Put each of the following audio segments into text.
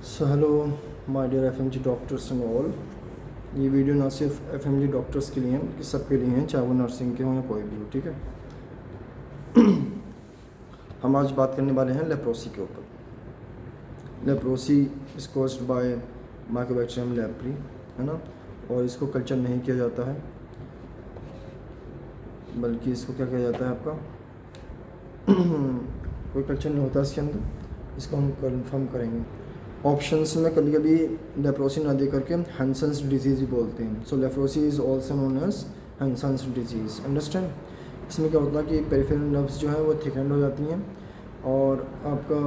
So hello my dear FMG doctors and all. ये video ना सिर्फ एफएमजी डॉक्टर्स के लिए हैं कि सबके लिए हैं, चाहे वो नर्सिंग के हों या कोई भी हो। ठीक है, हम आज बात करने वाले हैं लेप्रोसी के ऊपर। Leprosy is caused by Mycobacterium leprae, है ना। और इसको कल्चर नहीं किया जाता है, बल्कि इसको क्या किया जाता है आपका कोई कल्चर नहीं होता इसके अंदर। इसको हम कंफर्म करेंगे। ऑप्शंस में कभी कभी लेप्रोसी ना दे करके हैंसन्स डिजीज़ भी बोलते हैं। So leprosy is also known as Hansen's disease. Understand. इसमें क्या होता है कि पेरिफेरल नर्व्स जो है वो थिकेंड हो जाती हैं और आपका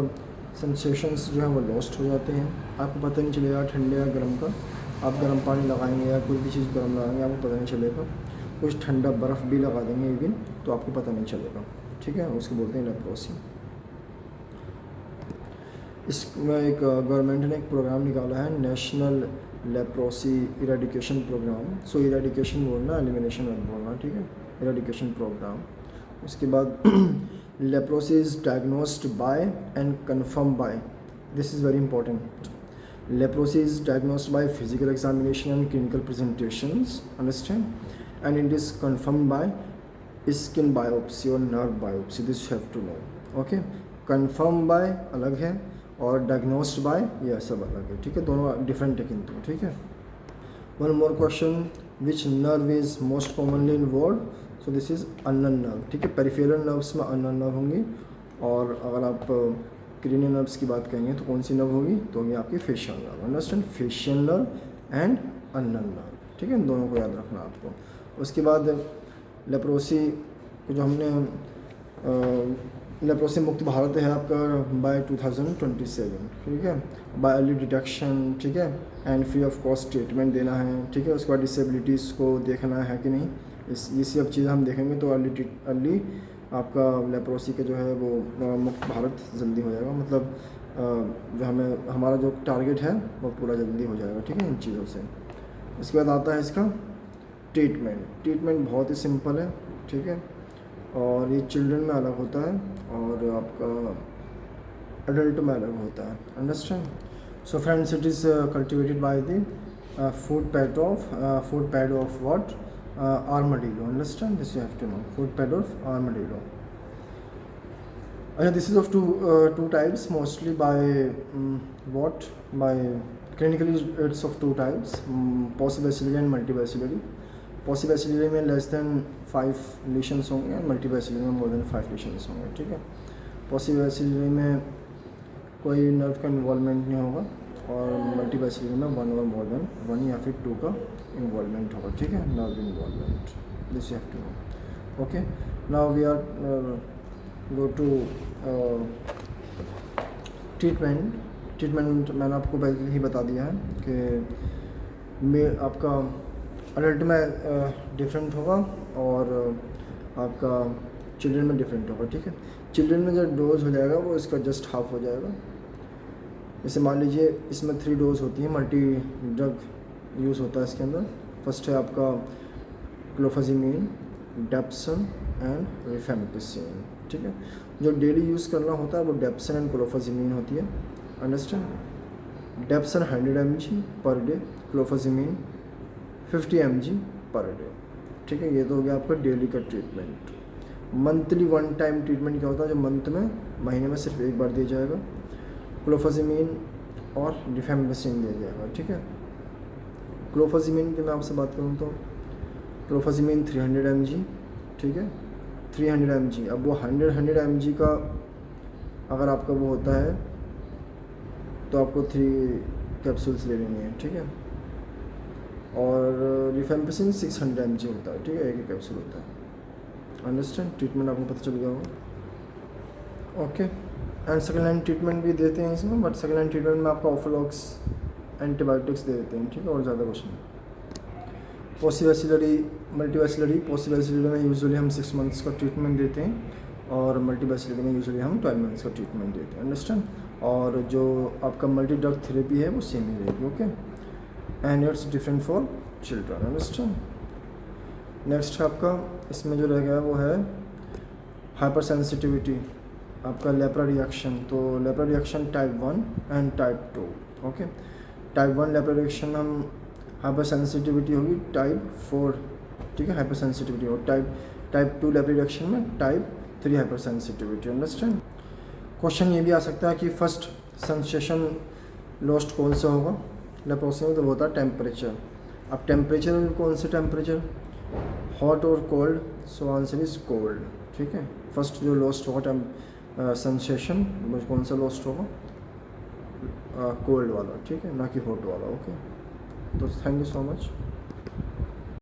सेंसेशंस जो है वो लॉस्ट हो जाते हैं। आपको पता नहीं चलेगा ठंडे या गर्म का। आप गर्म पानी लगाएंगे या कोई भी चीज़ गर्म लगाएंगे आपको पता नहीं चलेगा। कुछ ठंडा बर्फ़ भी लगा देंगे इवन तो आपको पता नहीं चलेगा। ठीक है, उसको बोलते हैं लेप्रोसी। इसमें एक गवर्नमेंट ने एक प्रोग्राम निकाला है, national leprosy eradication programme. So eradication बोलना, एलिमिनेशन मत बोलना, ठीक है। Eradication programme. उसके बाद leprosy is diagnosed by and confirm by, this is very important. Leprosy is diagnosed by physical examination and clinical presentations, understand, and it is confirm by skin biopsy और nerve biopsy, this you have to know. Okay, confirm by अलग है और diagnosed bye यह सब अलग है। ठीक है, दोनों डिफरेंट है किंतु। ठीक है, one more question, which nerve is most commonly involve? So this is ulnar nerve. ठीक है, पेरिफेरल नर्व्स में अल्नर नर्व होंगी और अगर आप क्रेनियल नर्व्स की बात करेंगे तो कौन सी नर्व होगी? तो होगी आपकी facial nerve. Understand, facial nerve and ulnar nerve. ठीक है, इन दोनों को याद रखना आपको। उसके बाद लेप्रोसी को जो हमने लेप्रोसी मुक्त भारत है आपका बाय 2027। ठीक है, बाय अर्ली डिटेक्शन, ठीक है, and free of cost treatment देना है। ठीक है, उसके बाद डिसेबिलिटीज़ को देखना है कि नहीं, ये सब चीज़ें हम देखेंगे तो अर्ली आपका लेप्रोसी का जो है वो मुक्त भारत जल्दी हो जाएगा। मतलब जो हमें हमारा जो टारगेट है वो पूरा जल्दी हो जाएगा। ठीक है, इन चीज़ों से। इसके बाद आता है इसका ट्रीटमेंट। ट्रीटमेंट बहुत ही सिंपल है। ठीक है, और ये चिल्ड्रन में अलग होता है और आपका अडल्ट में अलग होता है। Understand. So friends, it is cultivated by the food pad of what? Armadillo. Understand, this you have to know, food pad of armadillo. अच्छा, this is of two types mostly by what? By clinically it's of two types, paucibacillary and multibacillary. Paucibacillary में less then 5 लीशंस होंगे और मल्टीबैसिलरी में more than 5 लीशंस होंगे। ठीक है, पॉसिबैसिलरी में कोई नर्व का इन्वॉल्वमेंट नहीं होगा और मल्टीबैसिलरी में 1 और मोर देन 1 या फिर 2 का इन्वॉल्वमेंट होगा। ठीक है, nerve involvement, this you have to know. Okay, now we are go to treatment मैंने आपको पहले ही बता दिया है कि में आपका अडल्ट में डिफरेंट होगा और आपका चिल्ड्रन में डिफरेंट होगा। ठीक है, चिल्ड्रन में जो डोज हो जाएगा वो इसका जस्ट हाफ हो जाएगा। जैसे मान लीजिए इसमें 3 डोज होती है, मल्टी ड्रग यूज़ होता है इसके अंदर। फर्स्ट है आपका क्लोफाजिमीन, डेप्सन एंड रिफेम्पिसिन। ठीक है, जो डेली यूज़ करना होता है वो डेप्सन एंड क्लोफाजिमीन होती है। Understand, dapsone 100 mg per day, clofazimine 50 mg per day. ठीक है, ये तो हो गया आपका डेली का ट्रीटमेंट। मंथली 1 टाइम ट्रीटमेंट क्या होता है, जो मंथ में महीने में सिर्फ एक बार दिया जाएगा, क्लोफाजिमीन और रिफेम्पिसिन दिया जाएगा। ठीक है, क्लोफाजिमीन की मैं आपसे बात करूँ तो क्लोफाजिमीन 300 mg। ठीक है, 300 mg। अब वो 100 mg का अगर आपका वो होता है तो आपको 3 कैप्सूल्स ले लेनी है। ठीक है, और रिफेम्पिसिन 600 mg होता है। ठीक है, एक ही कैप्सूल होता है। अंडरस्टैंड, ट्रीटमेंट आपको पता चल गया होगा। Okay, and second line treatment भी देते हैं इसमें, बट सेकेंड लाइन ट्रीटमेंट में आपका ऑफोलॉक्स एंटीबायोटिक्स दे देते हैं। ठीक है, और ज़्यादा कुछ नहीं। पॉसिबैसिलरी मल्टीबैसिलरी, पॉसिबैसिलरी में यूजुअली हम 6 मंथ्स का ट्रीटमेंट देते हैं और मल्टीबैसिलरी में यूजुअली हम 12 मंथ्स का ट्रीटमेंट देते हैं। अंडरस्टैंड, और जो आपका मल्टी ड्रग थेरेपी है वो सेम ही रहेगी। Okay, and it's different for children. Understand. Next है आपका इसमें जो रह गया वो है हाइपर सेंसिटिविटी। आपका लेप्रा रिएक्शन, तो lepra reaction type 1 and type 2। Okay, type 1 lepra reaction हम हाइपर सेंसिटिविटी होगी टाइप 4, ठीक है, हाइपर सेंसिटिविटी, और टाइप 2 लेप्रा रिएक्शन में type 3 hyper sensitivity. Understand. Question ये भी आ सकता है कि फर्स्ट सेंसेशन लॉस्ट कौन सा होगा लेप्रोसी में, तो वो होता है टेम्परेचर। अब टेम्परेचर कौन से टेम्परेचर, हॉट और cold, so answer is cold. ठीक है, फर्स्ट जो लॉस्ट होगा सेंसेशन कौन सा लॉस्ट होगा, कोल्ड वाला, ठीक है, ना कि हॉट वाला। ओके, तो थैंक यू सो मच।